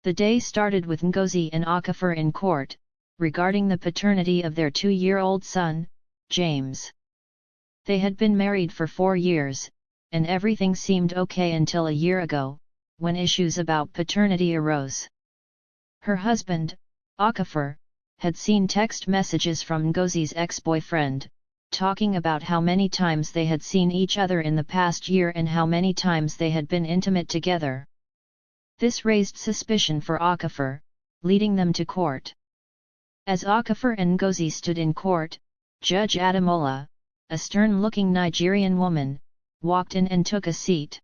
The day started with Ngozi and Okafor in court, regarding the paternity of their 2-year-old son, James. They had been married for 4 years, and everything seemed okay until a year ago, when issues about paternity arose. Her husband, Okafor, had seen text messages from Ngozi's ex-boyfriend, talking about how many times they had seen each other in the past year and how many times they had been intimate together. This raised suspicion for Okafor, leading them to court. As Okafor and Ngozi stood in court, Judge Ademola, a stern-looking Nigerian woman, walked in and took a seat.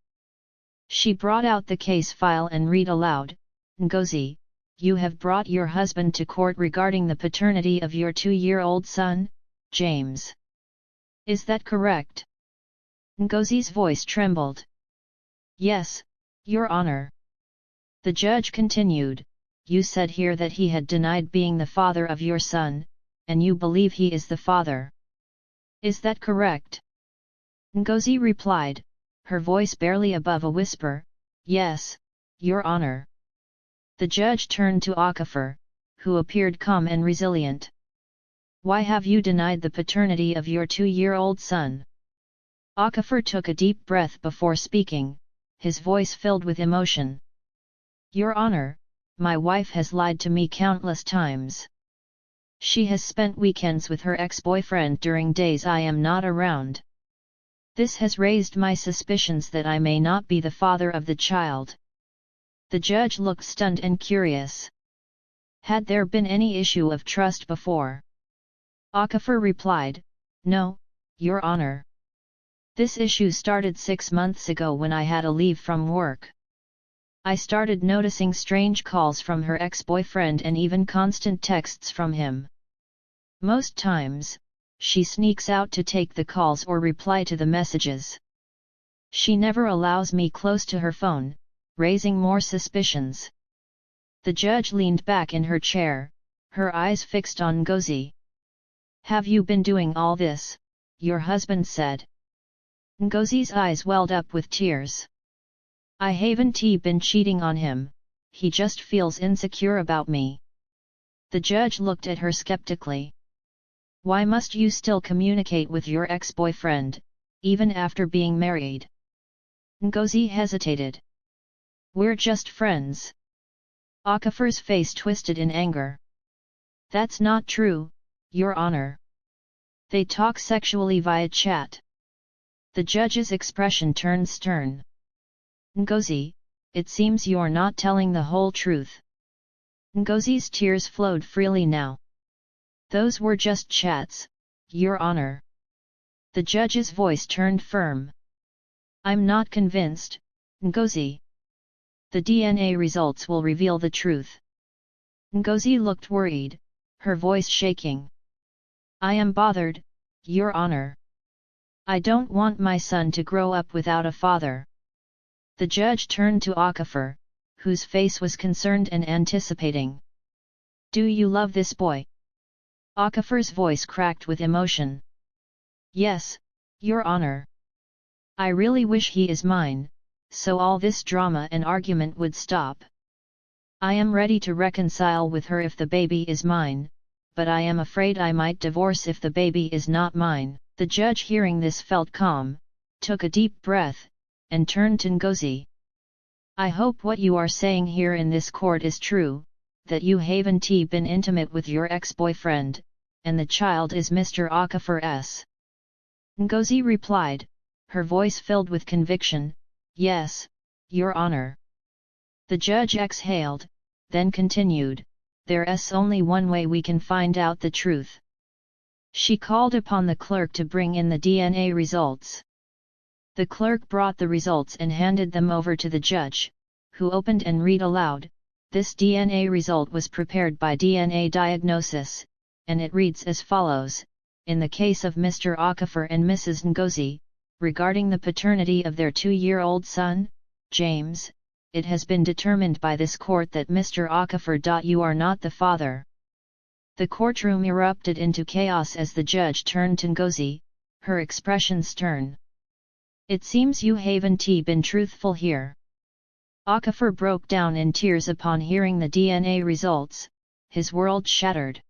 She brought out the case file and read aloud, "Ngozi, you have brought your husband to court regarding the paternity of your 2-year-old son, James. Is that correct?" Ngozi's voice trembled. "Yes, Your Honor." The judge continued, "You said here that he had denied being the father of your son, and you believe he is the father. Is that correct?" Ngozi replied, her voice barely above a whisper, "Yes, Your Honor." The judge turned to Okafor, who appeared calm and resilient. "Why have you denied the paternity of your 2-year-old son?" Okafor took a deep breath before speaking, his voice filled with emotion. "Your Honor, my wife has lied to me countless times. She has spent weekends with her ex-boyfriend during days I am not around. This has raised my suspicions that I may not be the father of the child." The judge looked stunned and curious. Had there been any issue of trust before? Okafor replied, "No, Your Honor. This issue started 6 months ago when I had a leave from work. I started noticing strange calls from her ex-boyfriend and even constant texts from him. Most times, she sneaks out to take the calls or reply to the messages. She never allows me close to her phone, raising more suspicions." The judge leaned back in her chair, her eyes fixed on Ngozi. "Have you been doing all this?" your husband said. Ngozi's eyes welled up with tears. "I haven't been cheating on him, he just feels insecure about me." The judge looked at her skeptically. "Why must you still communicate with your ex-boyfriend, even after being married?" Ngozi hesitated. "We're just friends." Okafor's face twisted in anger. "That's not true, Your Honor. They talk sexually via chat." The judge's expression turned stern. "Ngozi, it seems you're not telling the whole truth." Ngozi's tears flowed freely now. "Those were just chats, Your Honor." The judge's voice turned firm. "I'm not convinced, Ngozi. The DNA results will reveal the truth." Ngozi looked worried, her voice shaking. "I am bothered, Your Honor. I don't want my son to grow up without a father." The judge turned to Okafor, whose face was concerned and anticipating. "Do you love this boy?" Okafor's voice cracked with emotion. "Yes, Your Honor. I really wish he is mine, so all this drama and argument would stop. I am ready to reconcile with her if the baby is mine, but I am afraid I might divorce if the baby is not mine." The judge, hearing this, felt calm, took a deep breath, and turned to Ngozi. "I hope what you are saying here in this court is true, that you haven't been intimate with your ex-boyfriend, and the child is Mr. Okafor's." Ngozi replied, her voice filled with conviction, "Yes, Your Honor." The judge exhaled, then continued, "There's only one way we can find out the truth." She called upon the clerk to bring in the DNA results. The clerk brought the results and handed them over to the judge, who opened and read aloud, "This DNA result was prepared by DNA Diagnosis, and it reads as follows: in the case of Mr. Okafor and Mrs. Ngozi, regarding the paternity of their 2-year-old son, James, it has been determined by this court that Mr. Okafor. You are not the father." The courtroom erupted into chaos as the judge turned to Ngozi, her expression stern. "It seems you haven't been truthful here. Okafor broke down in tears upon hearing the DNA results, his world shattered.